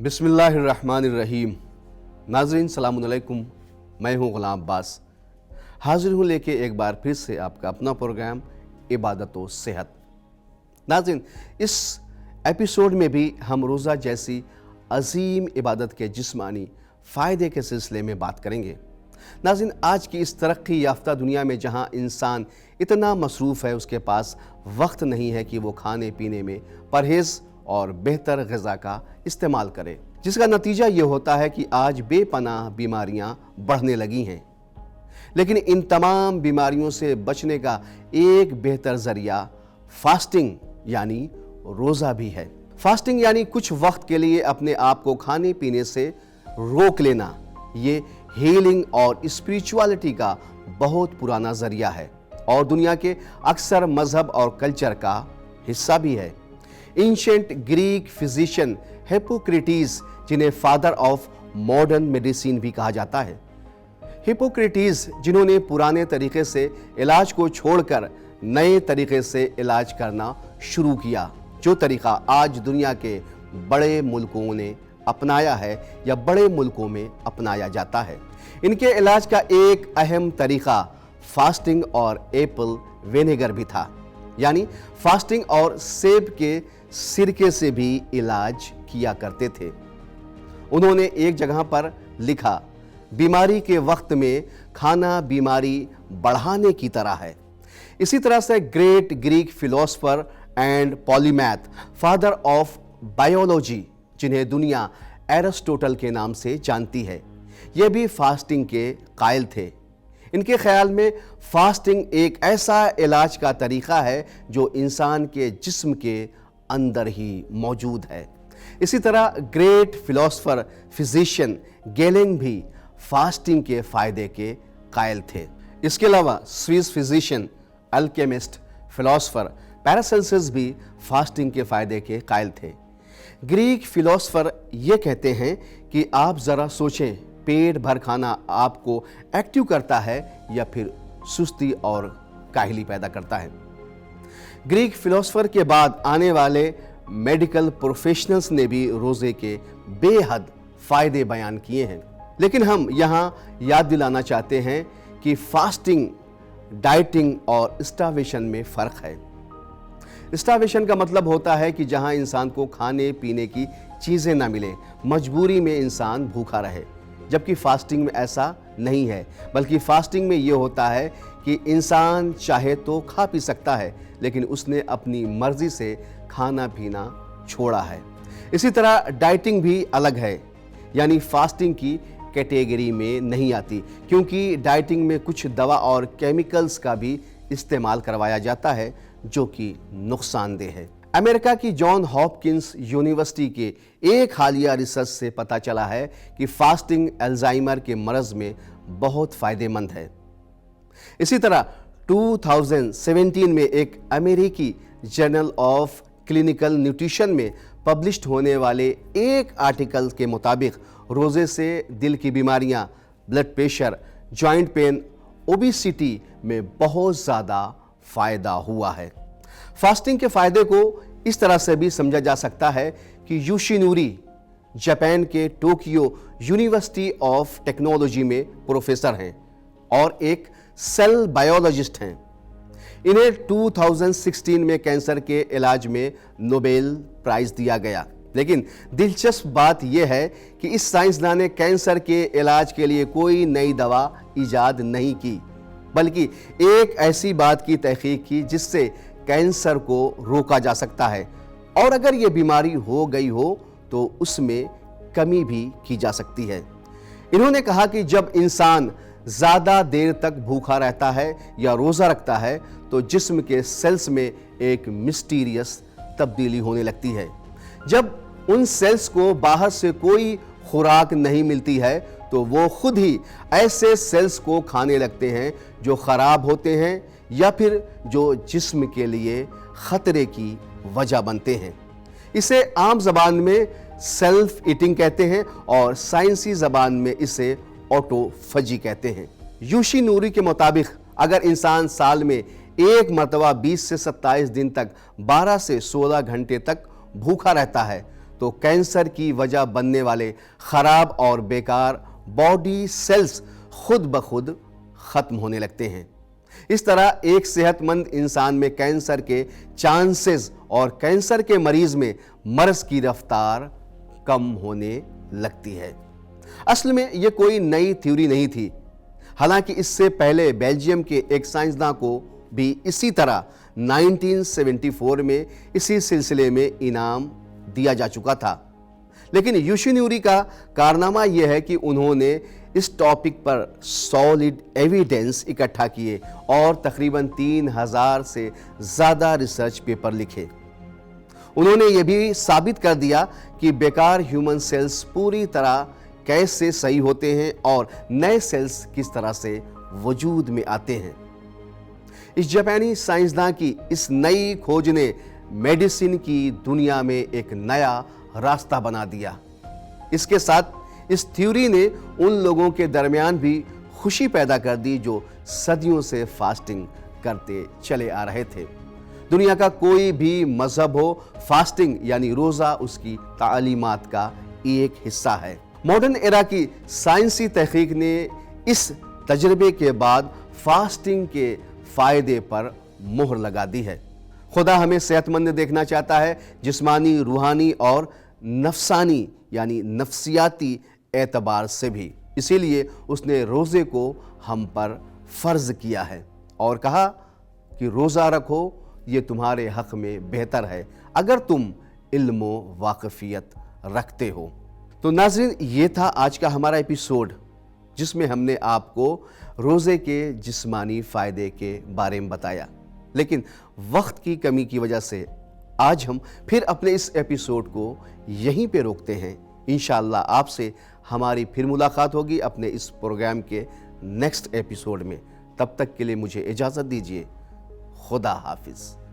बिस्मिल्लाहिर्रहमानिर्रहीम। नाज़रीन सलाम अलैकुम, मैं हूँ ग़ुलाम अब्बास, हाज़िर हूँ लेके एक बार फिर से आपका अपना प्रोग्राम इबादत व सेहत। नाज़रीन, इस एपिसोड में भी हम रोज़ा जैसी अजीम इबादत के जिस्मानी फ़ायदे के सिलसिले में बात करेंगे। नाज़रीन, आज की इस तरक्की याफ्ता दुनिया में जहाँ इंसान इतना मसरूफ़ है, उसके पास वक्त नहीं है कि वो खाने पीने में परहेज़ और बेहतर ग़िज़ा का इस्तेमाल करे, जिसका नतीजा ये होता है कि आज बेपनाह बीमारियां बढ़ने लगी हैं। लेकिन इन तमाम बीमारियों से बचने का एक बेहतर ज़रिया फास्टिंग यानी रोज़ा भी है। फास्टिंग यानी कुछ वक्त के लिए अपने आप को खाने पीने से रोक लेना। ये हीलिंग और स्पिरिचुअलिटी का बहुत पुराना ज़रिया है और दुनिया के अक्सर मज़हब और कल्चर का हिस्सा भी है। एंशिएंट ग्रीक फिजिशियन हिप्पोक्रेटिस, जिन्हें फादर ऑफ मॉडर्न मेडिसिन भी कहा जाता है, हिप्पोक्रेटिस जिन्होंने पुराने तरीके से इलाज को छोड़कर नए तरीके से इलाज करना शुरू किया, जो तरीका आज दुनिया के बड़े मुल्कों ने अपनाया है या बड़े मुल्कों में अपनाया जाता है। इनके इलाज का एक अहम तरीका फास्टिंग और एप्पल विनेगर भी था, यानी फास्टिंग और सेब के सिरके से भी इलाज किया करते थे। उन्होंने एक जगह पर लिखा, बीमारी के वक्त में खाना बीमारी बढ़ाने की तरह है। इसी तरह से great Greek philosopher and polymath, father of biology, जिन्हें दुनिया एरिस्टोटल के नाम से जानती है, ये भी फास्टिंग के कायल थे। इनके ख्याल में फास्टिंग एक ऐसा इलाज का तरीका है जो इंसान के जिस्म के अंदर ही मौजूद है। इसी तरह ग्रेट फिलोसफर फिजिशियन गैलेन भी फास्टिंग के फ़ायदे के कायल थे। इसके अलावा Swiss physician, alchemist, philosopher Paracelsus भी फास्टिंग के फ़ायदे के कायल थे। ग्रीक फिलोसफर ये कहते हैं कि आप ज़रा सोचें, पेट भर खाना आपको एक्टिव करता है या फिर सुस्ती और काहली पैदा करता है। ग्रीक फिलोसफर के बाद आने वाले मेडिकल प्रोफेशनल्स ने भी रोज़े के बेहद फ़ायदे बयान किए हैं। लेकिन हम यहाँ याद दिलाना चाहते हैं कि फास्टिंग, डाइटिंग और स्टार्वेशन में फ़र्क है। स्टार्वेशन का मतलब होता है कि जहाँ इंसान को खाने पीने की चीज़ें ना मिले, मजबूरी में इंसान भूखा रहे, जबकि फास्टिंग में ऐसा नहीं है, बल्कि फास्टिंग में ये होता है कि इंसान चाहे तो खा पी सकता है, लेकिन उसने अपनी मर्जी से खाना पीना छोड़ा है। इसी तरह डाइटिंग भी अलग है, यानी फास्टिंग की कैटेगरी में नहीं आती, क्योंकि डाइटिंग में कुछ दवा और केमिकल्स का भी इस्तेमाल करवाया जाता है जो कि नुकसानदेह है। अमेरिका की जॉन हॉपकिंस यूनिवर्सिटी के एक हालिया रिसर्च से पता चला है कि फास्टिंग अल्जाइमर के मरज में बहुत फ़ायदेमंद है। इसी तरह 2017 में एक अमेरिकी जर्नल ऑफ क्लिनिकल न्यूट्रिशन में पब्लिश्ड होने वाले एक आर्टिकल के मुताबिक रोज़े से दिल की बीमारियां, blood pressure, joint pain, obesity में बहुत ज़्यादा फ़ायदा हुआ है। फास्टिंग के फ़ायदे को इस तरह से भी समझा जा सकता है कि योशिनोरी जापान के टोक्यो यूनिवर्सिटी ऑफ टेक्नोलॉजी में प्रोफेसर हैं और एक सेल बायोलॉजिस्ट हैं। इन्हें 2016 में कैंसर के इलाज में नोबेल प्राइज़ दिया गया। लेकिन दिलचस्प बात यह है कि इस साइंसदान ने कैंसर के इलाज के लिए कोई नई दवा ईजाद नहीं की, बल्कि एक ऐसी बात की तहकीक की जिससे कैंसर को रोका जा सकता है, और अगर ये बीमारी हो गई हो तो उसमें कमी भी की जा सकती है। इन्होंने कहा कि जब इंसान ज़्यादा देर तक भूखा रहता है या रोज़ा रखता है तो जिस्म के सेल्स में एक मिस्टीरियस तब्दीली होने लगती है। जब उन सेल्स को बाहर से कोई खुराक नहीं मिलती है तो वो खुद ही ऐसे सेल्स को खाने लगते हैं जो ख़राब होते हैं या फिर जो जिस्म के लिए ख़तरे की वजह बनते हैं। इसे आम ज़बान में सेल्फ ईटिंग कहते हैं और साइंसी ज़बान में इसे ऑटोफजी कहते हैं। योशिनोरी के मुताबिक अगर इंसान साल में एक मरतबा 20 से 27 दिन तक 12 से 16 घंटे तक भूखा रहता है तो कैंसर की वजह बनने वाले खराब और बेकार बॉडी सेल्स खुद ब खुद खत्म होने लगते हैं। इस तरह एक सेहतमंद इंसान में कैंसर के चांसेस और कैंसर के मरीज में मर्ज की रफ्तार कम होने लगती है। असल में यह कोई नई थ्योरी नहीं थी। हालांकि इससे पहले बेल्जियम के एक साइंसदान को भी इसी तरह 1974 में इसी सिलसिले में इनाम दिया जा चुका था। लेकिन योशिनोरी का कारनामा यह है कि उन्होंने इस टॉपिक पर सॉलिड एविडेंस इकट्ठा किए और तकरीबन 3000 से ज़्यादा रिसर्च पेपर लिखे। उन्होंने यह भी साबित कर दिया कि बेकार ह्यूमन सेल्स पूरी तरह कैसे सही होते हैं और नए सेल्स किस तरह से वजूद में आते हैं। इस जापानी साइंसदान की इस नई खोज ने मेडिसिन की दुनिया में एक नया रास्ता बना दिया। इसके साथ इस थ्योरी ने उन लोगों के दरमियान भी खुशी पैदा कर दी जो सदियों से फास्टिंग करते चले आ रहे थे। दुनिया का कोई भी मजहब हो, फास्टिंग यानी रोज़ा उसकी तालीमात का एक हिस्सा है। मॉडर्न एरा की साइंसी तहकीक ने इस तजर्बे के बाद फास्टिंग के फायदे पर मोहर लगा दी है। खुदा हमें सेहतमंद देखना चाहता है, जिस्मानी, रूहानी और नफसानी यानी नफ्सियाती एतबार से भी। इसीलिए उसने रोज़े को हम पर फ़र्ज किया है और कहा कि रोज़ा रखो, ये तुम्हारे हक़ में बेहतर है अगर तुम इल्म व वाक़फ़ियत रखते हो। तो नाज़रीन, ये था आज का हमारा एपिसोड जिसमें हमने आपको रोज़े के जिस्मानी फ़ायदे के बारे में बताया। लेकिन वक्त की कमी की वजह से आज हम फिर अपने इस एपिसोड को यहीं पे रोकते हैं। इंशाअल्लाह आपसे हमारी फिर मुलाकात होगी अपने इस प्रोग्राम के नेक्स्ट एपिसोड में। तब तक के लिए मुझे इजाज़त दीजिए। खुदा हाफिज़।